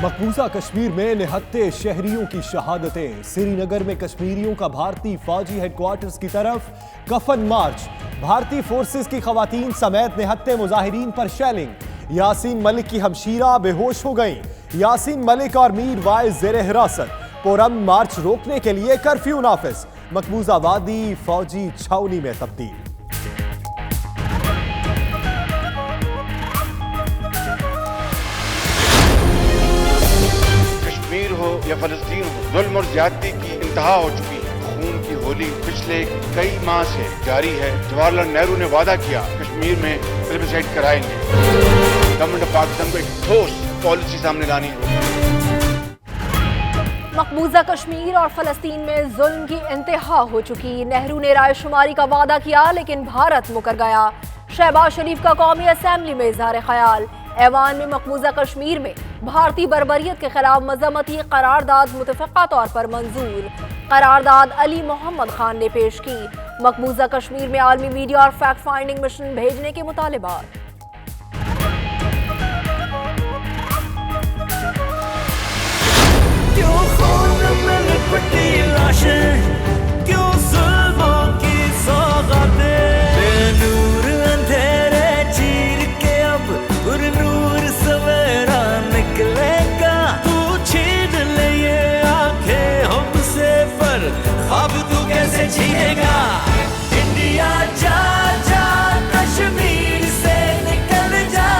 مقبوضہ کشمیر میں نہتے شہریوں کی شہادتیں، سری نگر میں کشمیریوں کا بھارتی فوجی ہیڈ کوارٹرز کی طرف کفن مارچ، بھارتی فورسز کی خواتین سمیت نہتے مظاہرین پر شیلنگ، یاسین ملک کی ہمشیرہ بے ہوش ہو گئیں، یاسین ملک اور میر وائز زیر حراست، پورم مارچ روکنے کے لیے کرفیو نافذ، مقبوضہ وادی فوجی چھاونی میں تبدیل۔ کشمیر ہو یا فلسطین ہو، ظلم اور زیادتی کی انتہا ہو چکی ہے۔ خون کی ہولی پچھلے کئی ماہ سے جاری ہے۔ جواہر لال نہرو نے وعدہ کیا کشمیر میں پلیبسائٹ کرائیں گے۔ گورنمنٹ آف پاکستان کو ایک ٹھوس پالیسی سامنے لانی ہے۔ مقبوضہ کشمیر اور فلسطین میں ظلم کی انتہا ہو چکی۔ نہرو نے رائے شماری کا وعدہ کیا لیکن بھارت مکر گیا۔ شہباز شریف کا قومی اسمبلی میں اظہار خیال، ایوان میں مقبوضہ کشمیر میں بھارتی بربریت کے خلاف مذمتی قرارداد متفقہ طور پر منظور۔ قرارداد علی محمد خان نے پیش کی۔ مقبوضہ کشمیر میں عالمی میڈیا اور فیکٹ فائنڈنگ مشن بھیجنے کے مطالبات۔ کیوں خون میں لپٹی لاشیں، کیوں ظلموں کی سوغاتیں، بے نور اندھیرے چیر کے اب پر نور سویرا نکلے گا۔ تو چھین لے یہ آنکھیں ہم سے پر خواب تو کیسے چھینے گا۔ انڈیا جا جا کشمیر سے نکل جا۔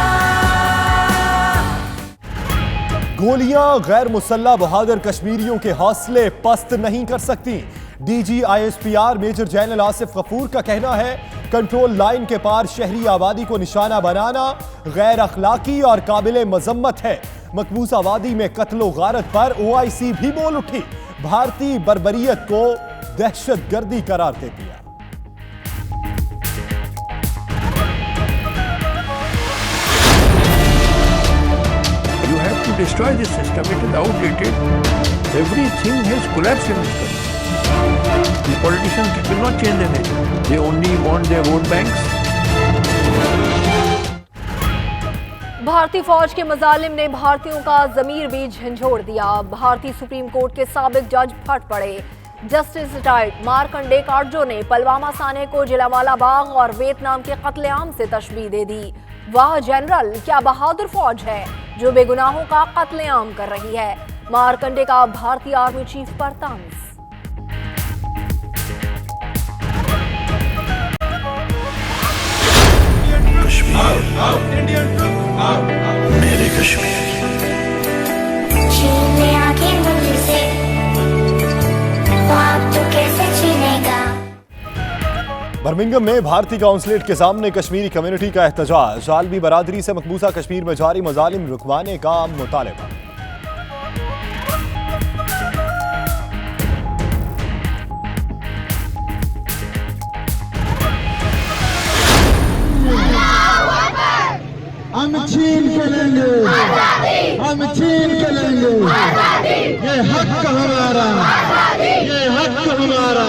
گولیاں غیر مسلح بہادر کشمیریوں کے حوصلے پست نہیں کر سکتی۔ D G I S P R major general Asif Ghafoor کا کہنا ہے کنٹرول لائن کے پار شہری آبادی کو نشانہ بنانا غیر اخلاقی اور قابل مذمت ہے۔ مقبوضہ وادی میں قتل و غارت پر او آئی سی بھی بول اٹھی، بھارتی بربریت کو دہشت گردی قرار دے دیا۔ You have to destroy this system. It is outdated. Everything has collapsed in this country. The politicians will not change anything. They only want their vote banks. بھارتی فوج کے مظالم نے بھارتیوں کا ضمیر بھی جھنجھوڑ دیا۔ بھارتی سپریم کورٹ کے سابق جج پھٹ پڑے۔ جسٹس ریٹائرڈ مارکنڈے کارجو نے پلوامہ سانحے کو جلیانوالہ باغ اور ویتنام کے قتل عام سے تشبیہ دے دی۔ واہ جنرل، کیا بہادر فوج ہے جو بے گناہوں کا قتل عام کر رہی ہے۔ مارکنڈے کا بھارتی آرمی چیف پر طنز۔ میرے کشمیر برمنگم میں بھارتی کونسلیٹ کے سامنے کشمیری کمیونٹی کا احتجاج، عالمی برادری سے مقبوضہ کشمیر میں جاری مظالم رکوانے کا مطالبہ۔ ہم چھین کے لیں گے، ہم چھین کے لیں گے، یہ حق ہمارا، یہ حق ہمارا۔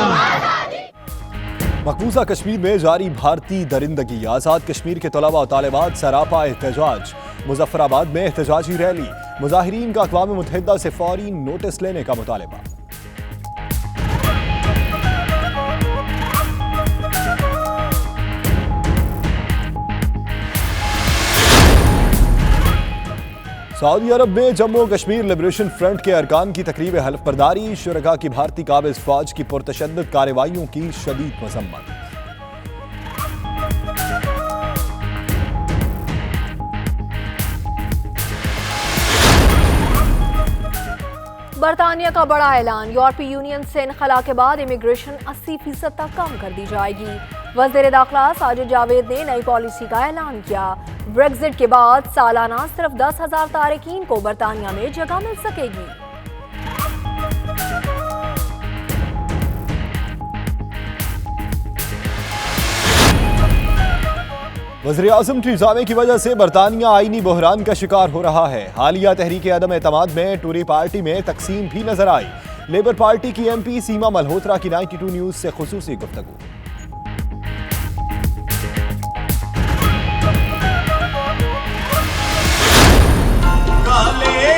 مقبوضہ کشمیر میں جاری بھارتی درندگی، آزاد کشمیر کے طلباء و طالبات سراپا احتجاج، مظفر آباد میں احتجاجی ریلی، مظاہرین کا اقوام متحدہ سے فوری نوٹس لینے کا مطالبہ۔ سعودی عرب میں جموں کشمیر لبریشن فرنٹ کے ارکان کی تقریب حلف برداری، شرکاء کی بھارتی قابض فوج کی پرتشدد کارروائیوں کی شدید مذمت۔ برطانیہ کا بڑا اعلان، یورپی یونین سے انخلا کے بعد امیگریشن 80% تک کم کر دی جائے گی۔ وزیر داخلہ ساجد جاوید نے نئی پالیسی کا اعلان کیا۔ بریگزٹ کے بعد سالانہ صرف 10,000 تارکین کو برطانیہ میں جگہ مل سکے گی۔ وزیر اعظم ٹریزا مے کی وجہ سے برطانیہ آئینی بحران کا شکار ہو رہا ہے۔ حالیہ تحریک عدم اعتماد میں ٹوری پارٹی میں تقسیم بھی نظر آئی۔ لیبر پارٹی کی ایم پی سیما ملہوترا کی 92 نیوز سے خصوصی گفتگو۔ کالے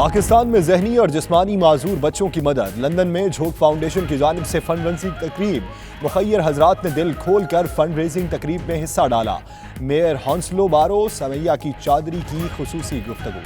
پاکستان میں ذہنی اور جسمانی معذور بچوں کی مدد، لندن میں جھوک فاؤنڈیشن کی جانب سے فنڈ ریزنگ تقریب، مخیر حضرات نے دل کھول کر فنڈ ریزنگ تقریب میں حصہ ڈالا۔ میئر ہانسلو بارو سمیہ کی چادری کی خصوصی گفتگو۔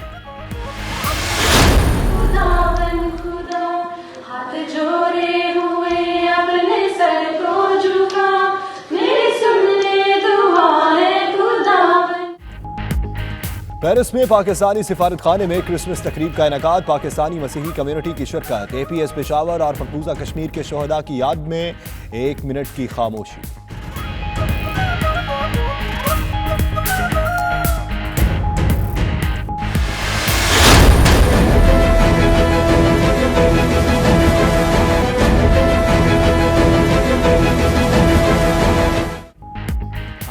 پیرس میں پاکستانی سفارت خانے میں کرسمس تقریب کا انعقاد، پاکستانی مسیحی کمیونٹی کی شرکت، APS پشاور اور مقبوضہ کشمیر کے شہداء کی یاد میں 1 منٹ کی خاموشی۔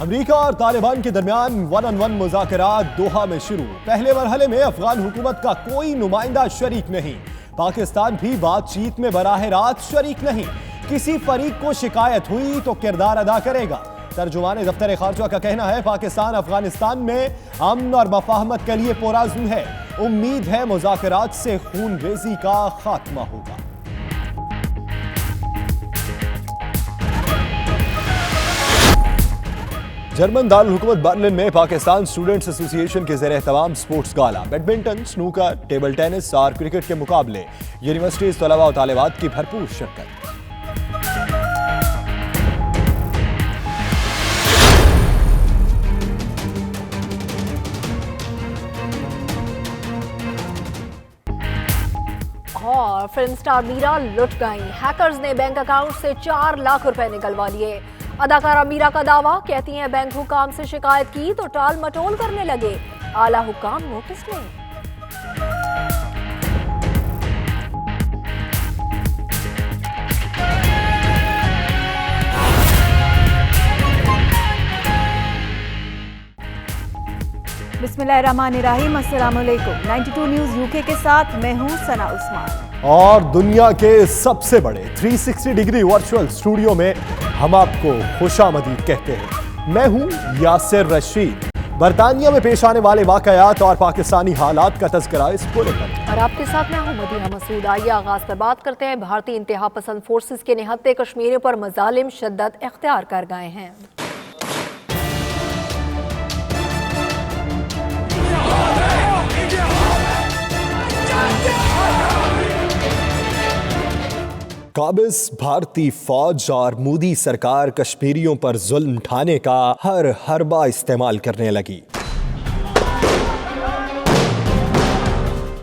امریکہ اور طالبان کے درمیان 1-on-1 مذاکرات دوحہ میں شروع، پہلے مرحلے میں افغان حکومت کا کوئی نمائندہ شریک نہیں، پاکستان بھی بات چیت میں براہ راست شریک نہیں، کسی فریق کو شکایت ہوئی تو کردار ادا کرے گا۔ ترجمان دفتر خارجہ کا کہنا ہے پاکستان افغانستان میں امن اور مفاہمت کے لیے پرعزم ہے، امید ہے مذاکرات سے خون ریزی کا خاتمہ ہوگا۔ جرمن دارالحکومت برلن میں پاکستان اسٹوڈنٹس ایسوسی ایشن کے زیر اہتمام سپورٹس گالا، بیڈمنٹن، سنوکر، ٹیبل ٹینس اور کرکٹ کے مقابلے، یونیورسٹیز، طلباء و طالبات کی بھرپور شرکت۔ اور فلم سٹار میرا لٹ گئیں، ہیکرز نے بینک اکاؤنٹ سے 4 لاکھ روپے نکلوا لیے۔ اداکارہ میرا کا دعویٰ، کہتی ہیں بینک حکام سے شکایت کی تو ٹال مٹول کرنے لگے، اعلیٰ حکام نوٹس لیں۔ بسم اللہ الرحمن الرحیم، السلام علیکم۔ 92 نیوز UK کے ساتھ میں ہوں ثنا عثمان۔ اور دنیا کے سب سے بڑے 360 ڈگری ورچوئل اسٹوڈیو میں ہم آپ کو خوش آمدید کہتے ہیں۔ میں ہوں یاسر رشید۔ برطانیہ میں پیش آنے والے واقعات اور پاکستانی حالات کا تذکرہ اس بلیٹن۔ اور آپ کے ساتھ میں ہوں مدینہ مسعود۔ آئیے آغاز پر بات کرتے ہیں بھارتی انتہا پسند فورسز کے نہتے کشمیریوں پر مظالم شدت اختیار کر گئے ہیں۔ قابض بھارتی فوج اور مودی سرکار کشمیریوں پر ظلم ڈھانے کا ہر حربہ استعمال کرنے لگی۔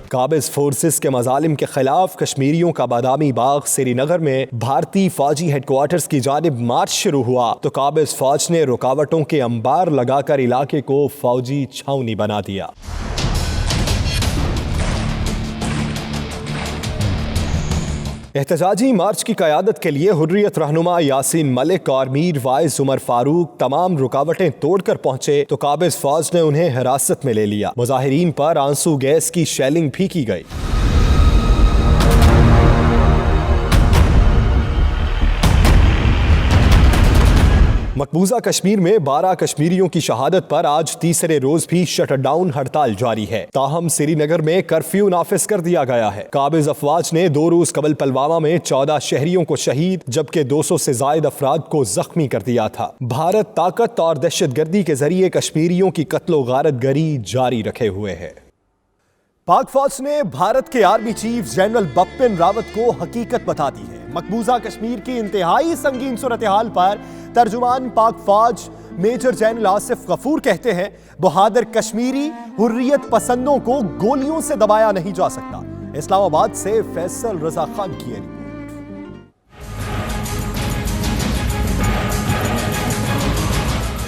قابض فورسز کے مظالم کے خلاف کشمیریوں کا بادامی باغ سری نگر میں بھارتی فوجی ہیڈ کوارٹرز کی جانب مارچ شروع ہوا تو قابض فوج نے رکاوٹوں کے انبار لگا کر علاقے کو فوجی چھاؤنی بنا دیا۔ احتجاجی مارچ کی قیادت کے لیے حریت رہنما یاسین ملک اور میر وائز عمر فاروق تمام رکاوٹیں توڑ کر پہنچے تو قابض فوج نے انہیں حراست میں لے لیا۔ مظاہرین پر آنسو گیس کی شیلنگ بھی کی گئی۔ مقبوضہ کشمیر میں 12 کشمیریوں کی شہادت پر آج تیسرے روز بھی شٹ ڈاؤن ہڑتال جاری ہے، تاہم سری نگر میں کرفیو نافذ کر دیا گیا ہے۔ قابض افواج نے 2 روز قبل پلوامہ میں 14 شہریوں کو شہید جبکہ 200 سے زائد افراد کو زخمی کر دیا تھا۔ بھارت طاقت اور دہشت گردی کے ذریعے کشمیریوں کی قتل و غارت گری جاری رکھے ہوئے ہے۔ پاک فوج نے بھارت کے army chief general Bipin Rawat کو حقیقت بتا دی ہے۔ مقبوضہ کشمیر کی انتہائی سنگین صورتحال پر ترجمان پاک فوج میجر جنرل آصف غفور کہتے ہیں بہادر کشمیری حریت پسندوں کو گولیوں سے دبایا نہیں جا سکتا۔ اسلام آباد سے فیصل رضا خان کی رپورٹ۔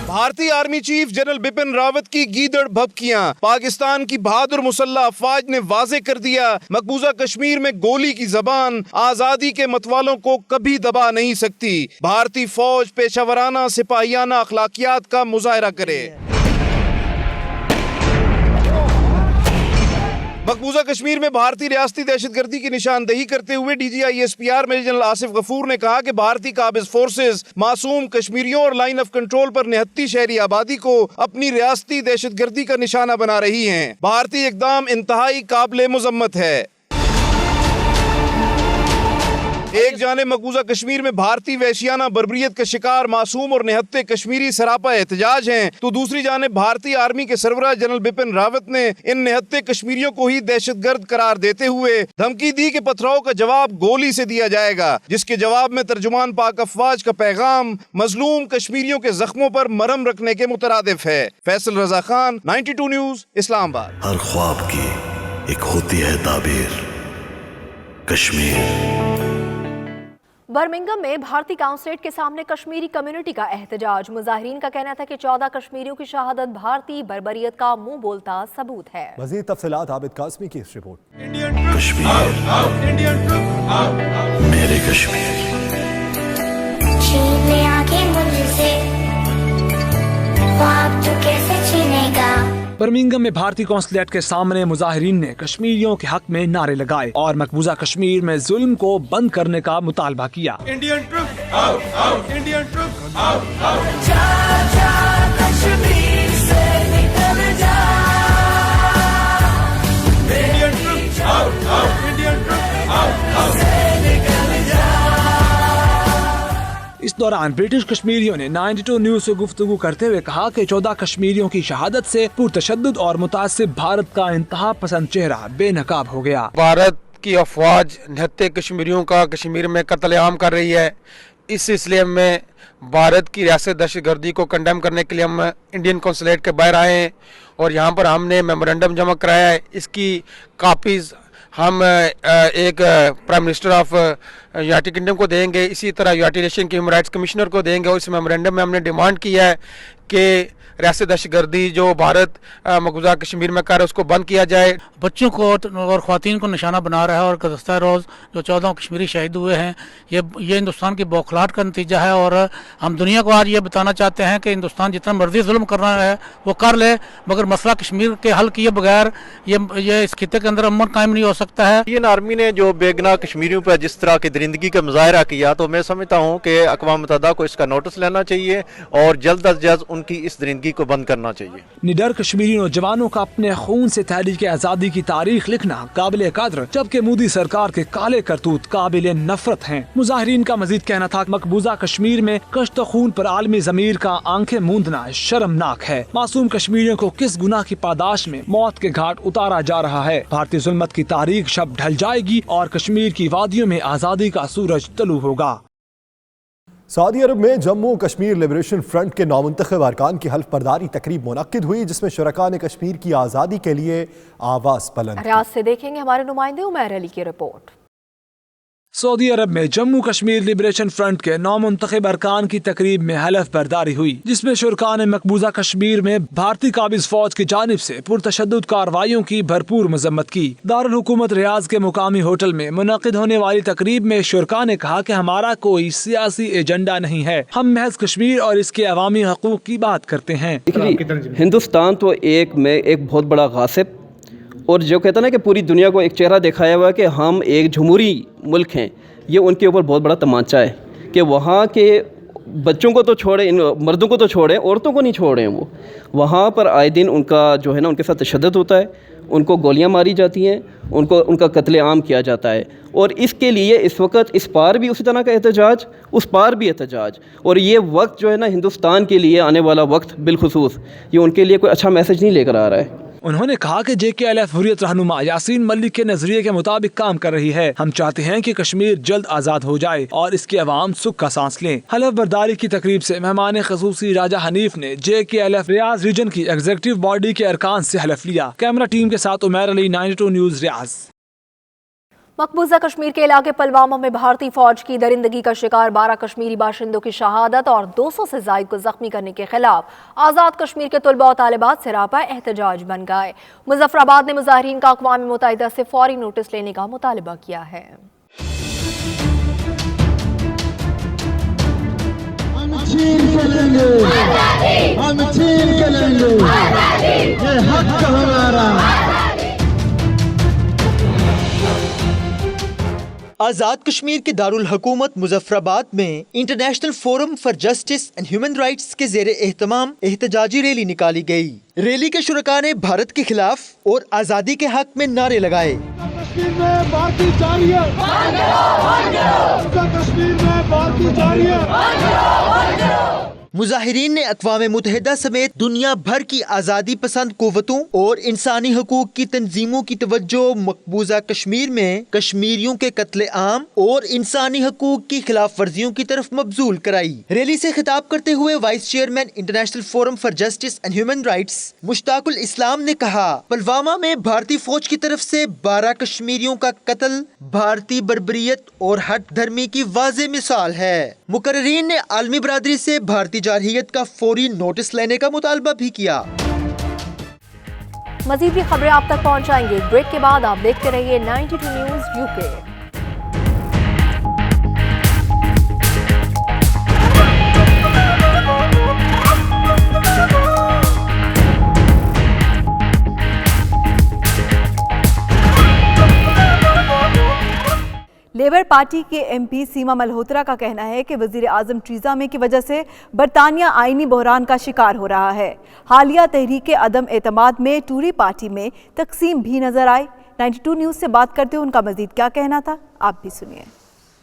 بھارتی army chief general Bipin Rawat کی گیدڑ بھبکیاں، پاکستان کی بہادر مسلح افواج نے واضح کر دیا مقبوضہ کشمیر میں گولی کی زبان آزادی کے متوالوں کو کبھی دبا نہیں سکتی۔ بھارتی فوج پیشہ ورانہ سپاہیانہ اخلاقیات کا مظاہرہ کرے۔ मकबूजा कश्मीर में भारतीय रियासती दहशतगर्दी की निशानदेही करते हुए DGISPR major general Asif Ghafoor ने कहा कि भारतीय काबिज फोर्सेस मासूम कश्मीरियों और लाइन ऑफ कंट्रोल पर निहत्ती शहरी आबादी को अपनी रियासती दहशतगर्दी का निशाना बना रही हैं। भारतीय इकदाम इंतहाई काबिल मुजम्मत है। एक जानिब मकबूजा कश्मीर में भारतीय वहशियाना बर्बरियत का शिकार मासूम और निहत्ते कश्मीरी सरापा एहतजाज हैं, तो दूसरी जानिब भारतीय आर्मी के सरबराह जनरल बिपिन रावत ने इन निहत्ते कश्मीरियों को ही दहशतगर्द करार देते हुए धमकी दी कि पथराव का जवाब गोली से दिया जाएगा, जिसके जवाब में तर्जुमान पाक अफवाज का पैगाम मजलूम कश्मीरियों के जख्मों पर मरहम रखने के मुतरादिफ है। फैसल रजा खान, 92 न्यूज, इस्लामाबाद। हर ख्वाब की एक होती है ताबीर, कश्मीर। बर्मिंघम में भारतीय काउंसलेट के सामने कश्मीरी कम्युनिटी का एहतजाज। मुजाहिरीन का कहना था कि 14 कश्मीरियों की शहादत भारतीय बर्बरियत का मुंह बोलता सबूत है। मज़ीद तफसीलात आबिद कासमी की इस रिपोर्ट। कश्मीर मेरे कश्मीर। छीन ले आंखें मुझसे, ख्वाब तू कैसे छीनेगा। बर्मिंघम में भारतीय कौंसलेट के सामने मुजाहिरीन ने कश्मीरियों के हक में नारे लगाए और मकबूजा कश्मीर में जुल्म को बंद करने का मुतालबा किया। Indian troop out, out, Indian troop out, out. जा जा कश्मीर से निकल जा, Indian troop out, out, Indian troop out, out से निकल जा। इस दौरान ब्रिटिश कश्मीरियों ने 92 न्यूज से गुफ्तगू करते हुए कहा कि 14 कश्मीरियों की शहादत से पुरतशद्दुद और मुतासिब भारत का इंतहा पसंद चेहरा बेनकाब हो गया। भारत की अफवाज निहत्ते कश्मीरियों का कश्मीर में कत्लेआम कर रही है। इस सिलसिले में भारत की रियासत दहशतगर्दी को कंडेम करने के लिए हम इंडियन कौंसलेट के बाहर आए हैं और यहाँ पर हमने मेमोरेंडम जमा कराया है। इसकी कापीज़ हम एक prime minister of United kingdom को देंगे, इसी तरह यूनाइटेड नेशन के ह्यूमन राइट्स कमिश्नर को देंगे और इस मेमोरेंडम में हमने डिमांड किया है कि रियासत दहशतगर्दी जो भारत मकबूजा कश्मीर में कर रहा है उसको बंद किया जाए। बच्चों को और ख़वातीन को निशाना बना रहा है और गुज़श्ता रोज़ जो 14 कश्मीरी शहीद हुए हैं ये हिंदुस्तान की बौखलाहट का नतीजा है और हम दुनिया को आज ये बताना चाहते हैं कि हिंदुस्तान जितना मर्जी जुल्म करना है वो कर ले, मगर मसला कश्मीर के हल किए बगैर ये इस खिते के अंदर अमन कायम नहीं हो सकता है। इंडियन आर्मी ने जो बेगुनाह कश्मीरियों पर जिस तरह की दरिंदगी का मुजाहरा किया तो मैं समझता हूँ कि अक़वाम मुत्तहिदा को इसका नोटिस लेना चाहिए और जल्द अज जल्द उनकी इस दरिंदगी को बंद करना चाहिए। निडर कश्मीरी नौजवानों का अपने खून से तहरीक आजादी की तारीख लिखना काबिल कद्र, जबकि मोदी सरकार के काले करतूत काबिल नफरत हैं। मुजाहिरीन का मजीद कहना था मकबूजा कश्मीर में कश्त खून पर आलमी ज़मीर का आंखें मूंदना शर्मनाक है। मासूम कश्मीरियों को किस गुनाह की पादाश में मौत के घाट उतारा जा रहा है। भारतीय जुल्मत की तारीख शब ढल जाएगी और कश्मीर की वादियों में आजादी का सूरज तलू होगा। सऊदी अरब में जम्मू कश्मीर लिबरेशन फ्रंट के नौमुंतखब अरकान की हल्फ बर्दारी तकरीब मुनक्किद हुई, जिसमें शुरका ने कश्मीर की आज़ादी के लिए आवाज़ बुलंद की। रियाद से देखेंगे हमारे नुमाइंदे उमैर अली की रिपोर्ट। सऊदी अरब में जम्मू कश्मीर लिबरेशन फ्रंट के नौमुंतखब अरकान की तकरीब में हलफ बर्दारी हुई, जिसमें शुरका ने मकबूजा कश्मीर में भारतीय काबिज फौज की जानिब से पुरतशद्दुद कार्रवाइयों की भरपूर मजम्मत की। दारुल हुकूमत रियाज के मुकामी होटल में मुनक्किद होने वाली तकरीब में शुरका ने कहा कि हमारा कोई सियासी एजेंडा नहीं है, हम महज कश्मीर और इसके अवामी हकूक की बात करते हैं। हिंदुस्तान तो एक बहुत बड़ा गासिब और जो कहता ना कि पूरी दुनिया को एक चेहरा दिखाया हुआ है कि हम एक जमहूरी मुल्क हैं, ये उनके ऊपर बहुत बड़ा तमाचा है कि वहाँ के बच्चों को तो छोड़े, इन मर्दों को तो छोड़ें, औरतों को नहीं छोड़ें। वो वहाँ पर आए दिन उनका जो है ना उनके साथ तशद्दुद होता है, उनको गोलियां मारी जाती हैं, उनका कत्लेआम किया जाता है और इसके लिए इस वक्त इस पार भी उसी तरह का एहतजाज, उस पार भी एहतजाज। और ये वक्त जो है ना हिंदुस्तान के लिए आने वाला वक्त बिलखुसूस ये उनके लिए कोई अच्छा मैसेज नहीं लेकर आ रहा है। उन्होंने कहा कि JKLF हुर्रियत रहनुमा यासीन मलिक के नजरिए के मुताबिक काम कर रही है। हम चाहते हैं कि कश्मीर जल्द आज़ाद हो जाए और इसके अवाम सुख का सांस लें। हलफ बर्दारी की तकरीब से मेहमान खसूसी राजा हनीफ ने JKLF रियाज रीजन की एग्जीक्यूटिव बॉडी के अरकान से हलफ लिया। कैमरा टीम के साथ उमैर अली, 92 न्यूज, रियाज। मकबूजा कश्मीर के इलाके पुलवामा में भारतीय फौज की दरिंदगी का शिकार 12 कश्मीरी बाशिंदों की शहादत और 200 से ज़ायद को जख्मी करने के खिलाफ आज़ाद कश्मीर के तुलबा और तालिबात सरापा एहतजाज बन गए। मुजफ्फराबाद ने मुजाहिरीन का अक़वाम मुत्तहिदा से फौरी नोटिस लेने का मुतालबा किया है। हम छीन के लेंगे, ये हक हमारा। आज़ाद कश्मीर के दारुल हुकूमत मुजफ्फराबाद में international Forum for Justice and Human rights के ज़ेरे एहतमाम एहतजाजी रैली निकाली गई। रैली के शुरका ने भारत के खिलाफ और आज़ादी के हक में नारे लगाए। कश्मीर में भारतीय जारी है, कश्मीर में भारतीय जारी है। मुजाहिरीन ने अक़वाम मुत्तहिदा समेत दुनिया भर की आज़ादी पसंद कुव्वतों और इंसानी हकूक की तंजीमों की तवज्जो मकबूजा कश्मीर में कश्मीरियों के कत्ले आम और इंसानी हकूक की खिलाफ वर्जियों की तरफ मबजूल कराई। रैली से खिताब करते हुए vice chairman International Forum for Justice and Human Rights Mushtaqul Islam ने कहा, पुलवामा में भारतीय फौज की तरफ से 12 कश्मीरियों का कत्ल भारतीय बर्बरियत और हट धर्मी की वाज़ेह मिसाल है। मुकर्रीन ने आलमी बरादरी से भारतीय जारहियत का फौरी नोटिस लेने का मुतालबा भी किया। मजीद भी खबरें आप तक पहुंचाएंगे। ब्रेक के बाद आप देखते रहिए 92 न्यूज़ यूके। लेबर पार्टी के एमपी सीमा मल्होत्रा का कहना है कि वजीर आजम टीज़ा मे की वजह से बरतानिया आईनी बहरान का शिकार हो रहा है। हालिया तहरीक अदम एतमाद में टूरी पार्टी में तकसीम भी नजर आई। 92 न्यूज़ से बात करते हुए उनका मजीद क्या कहना था, आप भी सुनिए।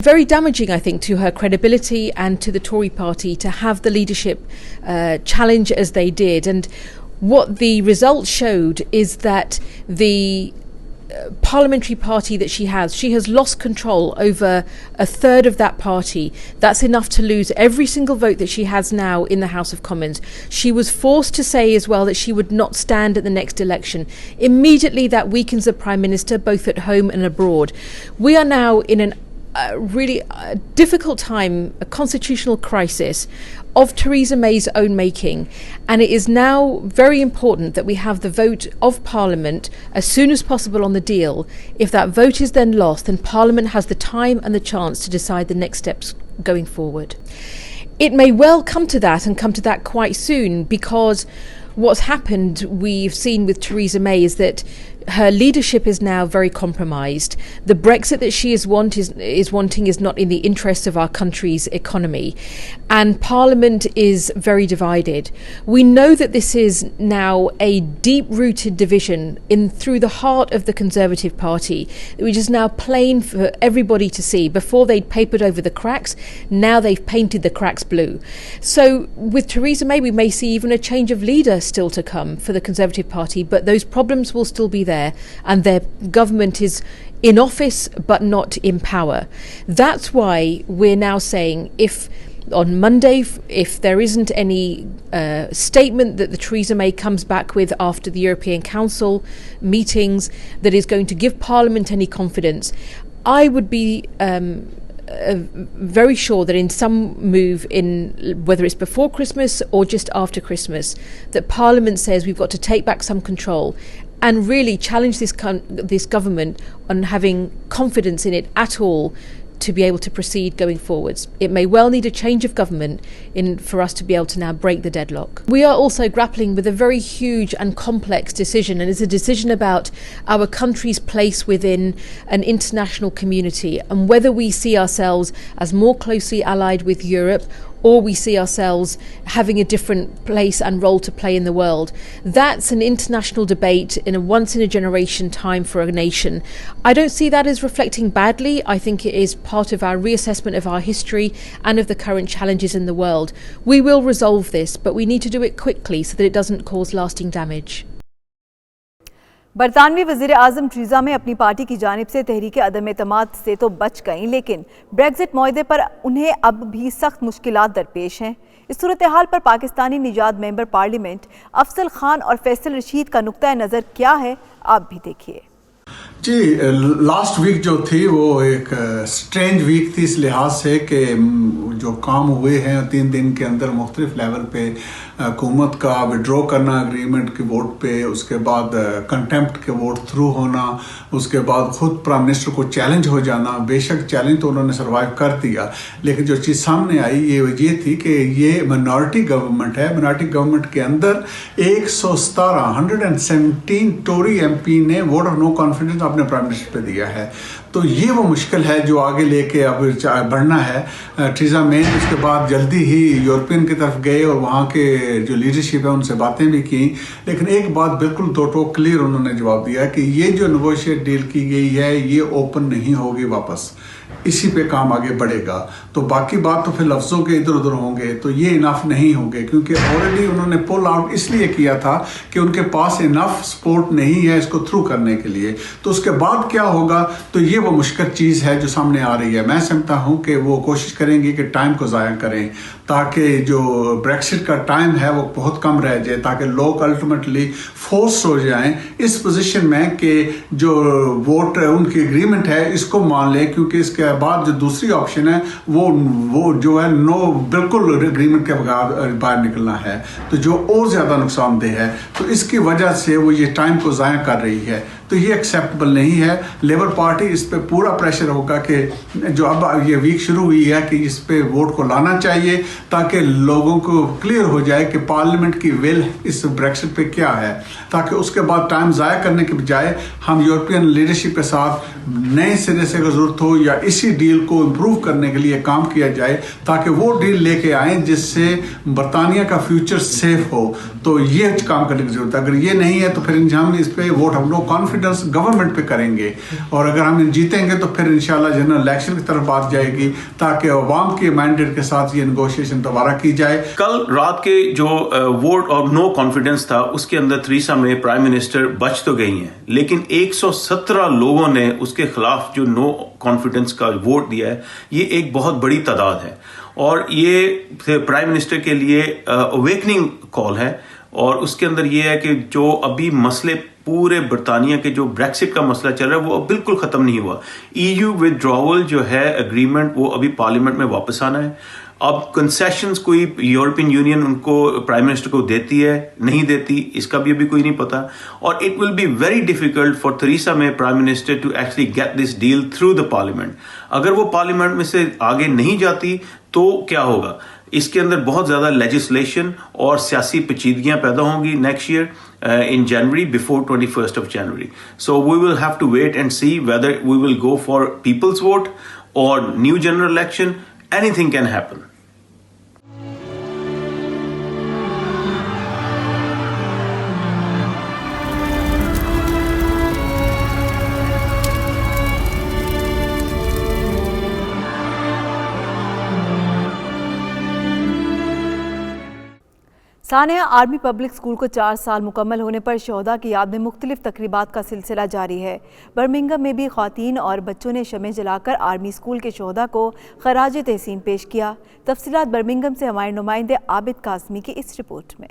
Very damaging, I think, to her credibility and to the Tory party to have the leadership challenge as they did. And what the results showed is that the parliamentary party that she has lost control over a third of that party. That's enough to lose every single vote that she has now in the House of Commons. She was forced to say as well that she would not stand at the next election. Immediately that weakens the Prime Minister both at home and abroad. We are now in a really difficult time, a constitutional crisis of Theresa May's own making, and it is now very important that we have the vote of Parliament as soon as possible on the deal. If that vote is then lost, then Parliament has the time and the chance to decide the next steps going forward. It may well come to that, and come to that quite soon, because what's happened, we've seen with Theresa May, is that her leadership is now very compromised. The Brexit that she is wanting is not in the interests of our country's economy, and Parliament is very divided. We know that this is now a deep-rooted division through the heart of the Conservative Party, which is now plain for everybody to see. Before they'd papered over the cracks, now they've painted the cracks blue. So with Theresa May, we may see even a change of leader still to come for the Conservative Party, but those problems will still be there, and their government is in office but not in power. That's why we're now saying, if on Monday, if there isn't any statement that the Theresa May comes back with after the European Council meetings that is going to give Parliament any confidence, I would be very sure that in some move, in whether it's before Christmas or just after Christmas, that Parliament says we've got to take back some control and really challenge this government on having confidence in it at all to be able to proceed going forwards. It may well need a change of government for us to be able to now break the deadlock. We are also grappling with a very huge and complex decision, and it's a decision about our country's place within an international community and whether we see ourselves as more closely allied with Europe or we see ourselves having a different place and role to play in the world. That's an international debate in a once-in-a-generation time for a nation. I don't see that as reflecting badly. I think it is part of our reassessment of our history and of the current challenges in the world. We will resolve this, but we need to do it quickly so that it doesn't cause lasting damage. बरतानवी वज़ीर आज़म टीज़ा में अपनी party की जानिब से तहरीक अदम एतमाद से तो बच गईं, लेकिन ब्रेक्जिट मुआहदे पर उन्हें अब भी सख्त मुश्किलात दरपेश हैं। इस सूरत हाल पर पाकिस्तानी निजात मेंबर पार्लियामेंट अफजल खान और फैसल रशीद का नुक्ता नज़र क्या है, आप भी देखिए। जी, लास्ट वीक जो थी वो एक स्ट्रेंज वीक थी इस लिहाज से कि जो काम हुए हैं 3 दिन के अंदर मुख्तलिफ लेवल पे हुकूमत का विड्रॉ करना एग्रीमेंट के वोट पे, उसके बाद कंटेम्प्ट के वोट थ्रू होना, उसके बाद खुद प्राइम मिनिस्टर को चैलेंज हो जाना। बेशक चैलेंज तो उन्होंने सर्वाइव कर दिया, लेकिन जो चीज़ सामने आई ये थी कि ये मिनॉरिटी गवर्नमेंट है। मिनॉरिटी गवर्नमेंट के अंदर 117 टोरी MP ने वोट ऑफ नो कॉन्फिडेंस अपने प्राइम मिनिस्टर पे दिया है। तो ये वो मुश्किल है जो आगे लेके अब बढ़ना है। थेरेसा मे उसके बाद जल्दी ही यूरोपियन की तरफ गए और वहाँ के जो लीडरशिप है उनसे बातें भी की, लेकिन एक बात बिल्कुल दो क्लियर उन्होंने जवाब दिया कि ये जो नेगोशिएट डील की गई है ये ओपन नहीं होगी वापस, इसी पे काम आगे बढ़ेगा। तो बाकी बात तो फिर लफ्ज़ों के इधर उधर होंगे तो ये इनफ नहीं होंगे, क्योंकि ऑलरेडी उन्होंने पुल आउट इसलिए किया था कि उनके पास इनफ सपोर्ट नहीं है इसको थ्रू करने के लिए। तो उसके बाद क्या होगा, तो ये वो मुश्किल चीज़ है जो सामने आ रही है। मैं समझता हूँ कि वो कोशिश करेंगे कि टाइम को ज़ाया करें ताकि जो ब्रेक्सिट का टाइम है वो बहुत कम रह जाए, ताकि लोग अल्टीमेटली फोर्स हो जाएं इस पोजीशन में कि जो वोट उनकी एग्रीमेंट है इसको मान लें, क्योंकि इसके बाद जो दूसरी ऑप्शन है वो जो है नो बिल्कुल एग्रीमेंट के बगैर बाहर निकलना है, तो जो और ज़्यादा नुकसानदेह है। तो इसकी वजह से वो ये टाइम को ज़ाया कर रही है, तो ये एक्सेप्टेबल नहीं है। लेबर पार्टी इस पे पूरा प्रेशर होगा कि जो अब ये वीक शुरू हुई है कि इस पे वोट को लाना चाहिए ताकि लोगों को क्लियर हो जाए कि पार्लियामेंट की विल इस ब्रेक्सिट पे क्या है, ताकि उसके बाद टाइम ज़ाया करने के बजाय हम यूरोपियन लीडरशिप के साथ नए सिरे से ज़रूरत हो या इसी डील को इम्प्रूव करने के लिए काम किया जाए ताकि वो डील लेके आए जिससे बरतानिया का फ्यूचर सेफ हो। तो ये काम करने की जरूरत है। अगर ये नहीं है तो फिर हम इस पे वोट हम लोग कॉन्फिडेंस गवर्नमेंट पे करेंगे, और अगर हम जीतेंगे तो फिर इंशाल्लाह जनरल इलेक्शन की तरफ बात जाएगी ताकि अवाम के मैंडेट के साथ ये नेगोशिएशन दोबारा की जाए। कल रात के जो वोट और नो कॉन्फिडेंस था उसके अंदर थेरेसा मे प्राइम मिनिस्टर बच तो गई हैं, लेकिन 117 लोगों ने उसके खिलाफ जो नो कॉन्फिडेंस का वोट दिया है, ये एक बहुत बड़ी तादाद है और ये प्राइम मिनिस्टर के लिए अवेकनिंग कॉल है। और उसके अंदर ये है कि जो अभी मसले पूरे बरतानिया के जो ब्रेक्सिट का मसला चल रहा है वो अब बिल्कुल ख़त्म नहीं हुआ। EU विथड्रॉवल जो है एग्रीमेंट वो अभी पार्लियामेंट में वापस आना है। अब कंसेशंस कोई यूरोपियन यूनियन उनको प्राइम मिनिस्टर को देती है नहीं देती इसका भी अभी कोई नहीं पता, और it will be very difficult for Theresa May prime minister to actually get this deal through the parliament. अगर वो पार्लियामेंट में से आगे नहीं जाती तो क्या होगा, इसके अंदर बहुत ज़्यादा लेजिस्लेशन और सियासी पेचीदगियां पैदा होंगी next year in January before 21st of January. So we will have to wait and see whether we will go for people's vote or new general election. Anything can happen. Sania army public school को 4 साल मुकम्मल होने पर शोहदा की याद में मुख्तलिफ तकरीबात का सिलसिला जारी है। बर्मिंघम में भी ख़वातीन और बच्चों ने शमें जलाकर आर्मी स्कूल के शोहदा को खराज तहसीन पेश किया। तफसीलात बर्मिंघम से हमारे नुमाइंदे आबिद कासमी की इस रिपोर्ट में।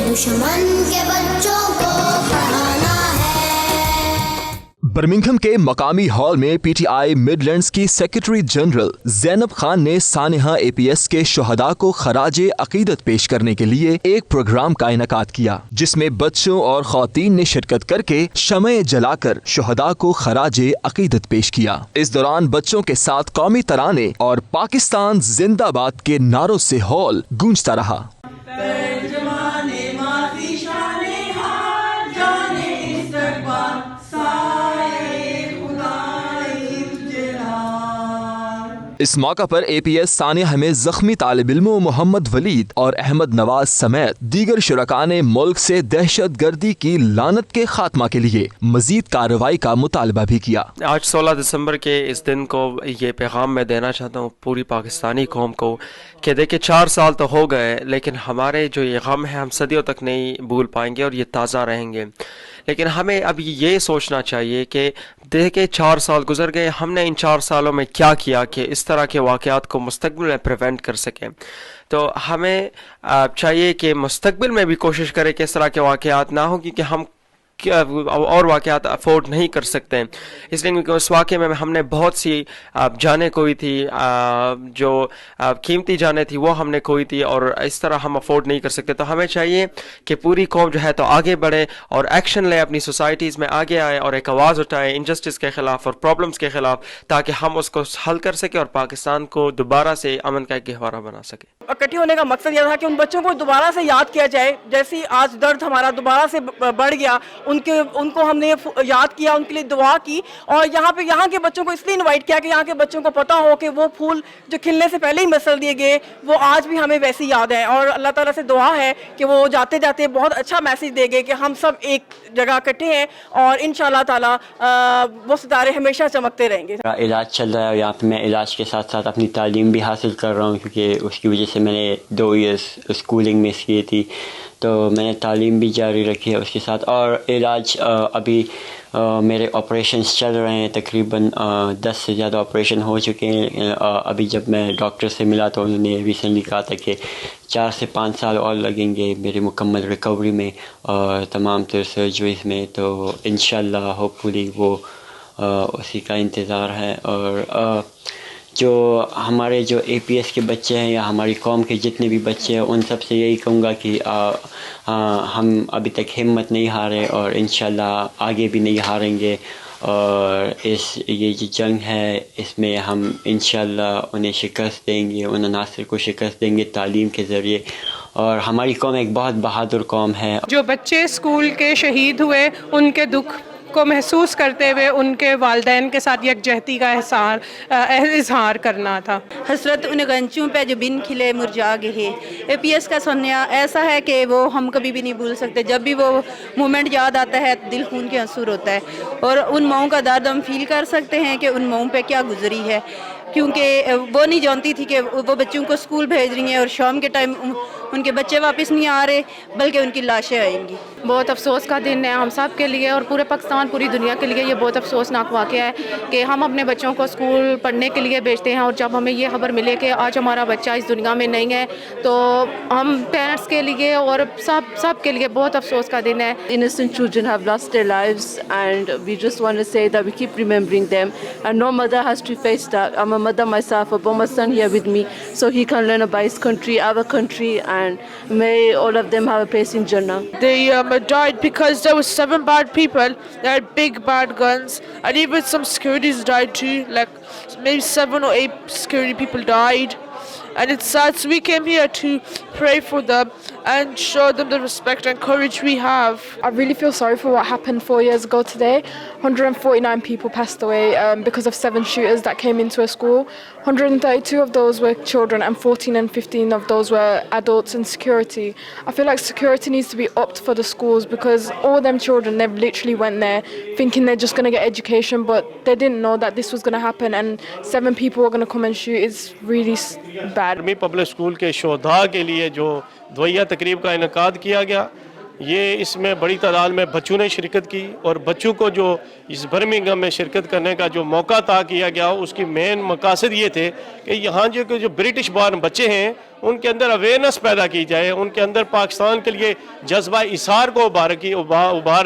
दुश्मन के बच्चों को पढ़ाना है। बर्मिंघम के मकामी हॉल में PTI मिडलैंड्स की सेक्रेटरी जनरल ज़ैनब खान ने सानिया APS के शोहदा को खराज अकीदत पेश करने के लिए एक प्रोग्राम का इनेकाद किया, जिसमें बच्चों और ख़वातीन ने शिरकत करके शमें जलाकर शोहदा को खराज अकीदत पेश किया। इस दौरान बच्चों के साथ कौमी तराने और पाकिस्तान जिंदाबाद के नारों से हॉल गूंजता रहा। इस मौका पर APS सानिया में जख्मी तालिब इल्मों मोहम्मद वलीद और अहमद नवाज समेत दीगर शुरका ने मुल्क से दहशत गर्दी की लानत के खात्मा के लिए मजीद कार्रवाई का मुतालबा भी किया। आज 16 दिसंबर के इस दिन को ये पैगाम मैं देना चाहता हूँ पूरी पाकिस्तानी कौम को कि देखिए 4 साल तो हो गए, लेकिन हमारे जो ये गम है हम सदियों तक नहीं भूल पाएंगे और ये ताज़ा रहेंगे। लेकिन हमें अब ये सोचना चाहिए कि देखिए 4 साल गुजर गए, हमने इन 4 सालों में क्या किया कि इस तरह के वाक़यात को मुस्तक़बिल में प्रिवेंट कर सकें। तो हमें चाहिए कि मुस्तक़बिल में भी कोशिश करें कि इस तरह के वाक़यात ना हो, क्योंकि हम اور واقعات افورڈ نہیں کر سکتے ہیں. اس لیے کیونکہ اس واقعے میں ہم نے بہت سی جانیں کھوئی تھی, جو قیمتی جانیں تھی وہ ہم نے کھوئی تھی, اور اس طرح ہم افورڈ نہیں کر سکتے. تو ہمیں چاہیے کہ پوری قوم جو ہے تو آگے بڑھے اور ایکشن لے, اپنی سوسائٹیز میں آگے آئے اور ایک آواز اٹھائے انجسٹس کے خلاف اور پرابلمس کے خلاف, تاکہ ہم اس کو حل کر سکیں اور پاکستان کو دوبارہ سے امن کا ایک گہوارہ بنا سکیں. اکٹھے ہونے کا مقصد یہ تھا کہ ان بچوں کو دوبارہ سے یاد کیا جائے, جیسی آج درد ہمارا دوبارہ سے بڑھ گیا, ان کو ہم نے یاد کیا, ان کے لیے دعا کی, اور یہاں کے بچوں کو اس لیے انوائٹ کیا کہ یہاں کے بچوں کو پتہ ہو کہ وہ پھول جو کھلنے سے پہلے ہی مسل دیے گئے وہ آج بھی ہمیں ویسی یاد ہیں, اور اللہ تعالیٰ سے دعا ہے کہ وہ جاتے جاتے بہت اچھا میسیج دے گئے کہ ہم سب ایک جگہ اکٹھے ہیں, اور انشاءاللہ تعالیٰ وہ ستارے ہمیشہ چمکتے رہیں گے. علاج چل رہا ہے, یہاں پہ میں علاج کے ساتھ ساتھ اپنی تعلیم بھی حاصل کر رہا ہوں, کیونکہ اس کی وجہ سے میں نے 2 ایئرس اسکولنگ مس کی تھی, تو میں نے تعلیم بھی جاری رکھی ہے اس کے ساتھ. اور علاج ابھی میرے آپریشنس چل رہے ہیں, تقریباً 10 سے زیادہ آپریشن ہو چکے ہیں. ابھی جب میں ڈاکٹر سے ملا تو انہوں نے ریسنٹلی کہا تھا کہ 4 سے 5 سال اور لگیں گے میری مکمل ریکوری میں اور تمام تر سرجریز میں. تو انشاءاللہ ہوپفلی وہ اسی کا انتظار ہے. اور جو ہمارے جو APS کے بچے ہیں یا ہماری قوم کے جتنے بھی بچے ہیں, ان سب سے یہی کہوں گا کہ ہم ابھی تک ہمت نہیں ہارے اور انشاءاللہ آگے بھی نہیں ہاریں گے. اور یہ جو جنگ ہے اس میں ہم انشاءاللہ انہیں شکست دیں گے, ان عناصر کو شکست دیں گے تعلیم کے ذریعے. اور ہماری قوم ایک بہت بہادر قوم ہے. جو بچے اسکول کے شہید ہوئے ان کے دکھ کو محسوس کرتے ہوئے ان کے والدین کے ساتھ یکجہتی کا اظہار کرنا تھا. حسرت ان گنچوں پہ جو بن کھلے مرجا گئے. APS کا سنیا ایسا ہے کہ وہ ہم کبھی بھی نہیں بھول سکتے. جب بھی وہ مومنٹ یاد آتا ہے دل خون کے آنسو ہوتا ہے, اور ان ماؤں کا درد ہم فیل کر سکتے ہیں کہ ان ماؤں پہ کیا گزری ہے, کیونکہ وہ نہیں جانتی تھی کہ وہ بچوں کو اسکول بھیج رہی ہیں اور شام کے ٹائم ان کے بچے واپس نہیں آ رہے بلکہ ان کی لاشیں آئیں گی. بہت افسوس کا دن ہے ہم سب کے لیے اور پورے پاکستان پوری دنیا کے لیے. یہ بہت افسوسناک واقعہ ہے کہ ہم اپنے بچوں کو اسکول پڑھنے کے لیے بھیجتے ہیں اور جب ہمیں یہ خبر ملے کہ آج ہمارا بچہ اس دنیا میں نہیں ہے تو ہم پیرنٹس کے لیے اور سب کے لیے بہت افسوس کا دن ہے. Innocent children have lost their lives and we just want to say that we keep remembering them and no mother has to face that. I'm a mother myself, I brought my son here with me so he can learn about his country, our country, and may all of them have a place in Jannah. They died because there were 7 bad people. They had big bad guns and even some securities died too, like maybe 7 or 8 security people died. And it's sad, so we came here to pray for them and show them the respect and courage we have. I really feel sorry for what happened 4 years ago today. 149 people passed away because of 7 shooters that came into a school. 132 of those were children and 14 and 15 of those were adults in security. I feel like security needs to be upped for the schools because all them children, they literally went there thinking they're just going to get education, but they didn't know that this was going to happen and 7 people were going to come and shoot. It's really bad. Public school کے شہداء کے لیے جو دویہ تقریب کا انعقاد کیا گیا, یہ اس میں بڑی تعداد میں بچوں نے شرکت کی اور بچوں کو جو اس برمنگھم میں شرکت کرنے کا جو موقع عطا کیا گیا اس کی مین مقاصد یہ تھے کہ یہاں جو برٹش بارن بچے ہیں ان کے اندر اویئرنیس پیدا کی جائے, ان کے اندر پاکستان کے لیے جذبہ اثار کو ابھار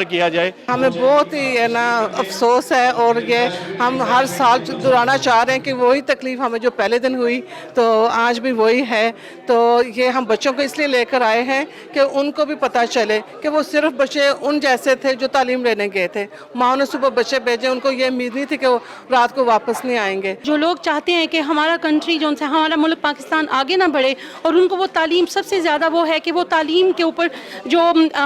کیا جائے. ہمیں بہت ہی افسوس ہے اور یہ ہم ہر سال دہرانا چاہ رہے ہیں کہ وہی تکلیف ہمیں جو پہلے دن ہوئی تو آج بھی وہی ہے. تو یہ ہم بچوں کو اس لیے لے کر آئے ہیں کہ ان کو بھی پتہ چلے کہ وہ صرف بچے ان جیسے تھے جو تعلیم لینے گئے تھے. ماں نے صبح بچے بھیجے, ان کو یہ امید نہیں تھی کہ وہ رات کو واپس نہیں آئیں گے. جو لوگ چاہتے ہیں کہ ہمارا کنٹری جو ان سے ہمارا ملک پاکستان آگے نہ بڑھے اور ان کو وہ تعلیم سب سے زیادہ وہ ہے کہ وہ تعلیم کے اوپر جو